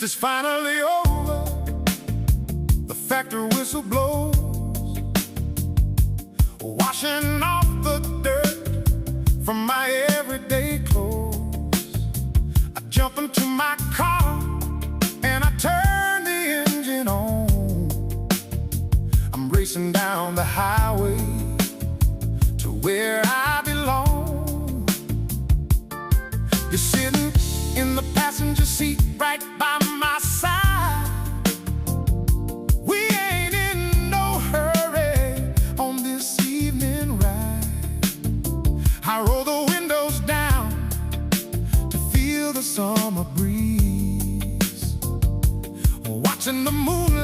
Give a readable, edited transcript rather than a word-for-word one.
is finally over. The factory whistle blows, washing off the dirt from my everyday clothes. I jump into my car and I turn the engine on. I'm racing down the highway to where I belong. You're sitting in the passenger seat right by my side. We ain't in no hurry on this evening ride. I roll the windows down to feel the summer breeze, watching the moon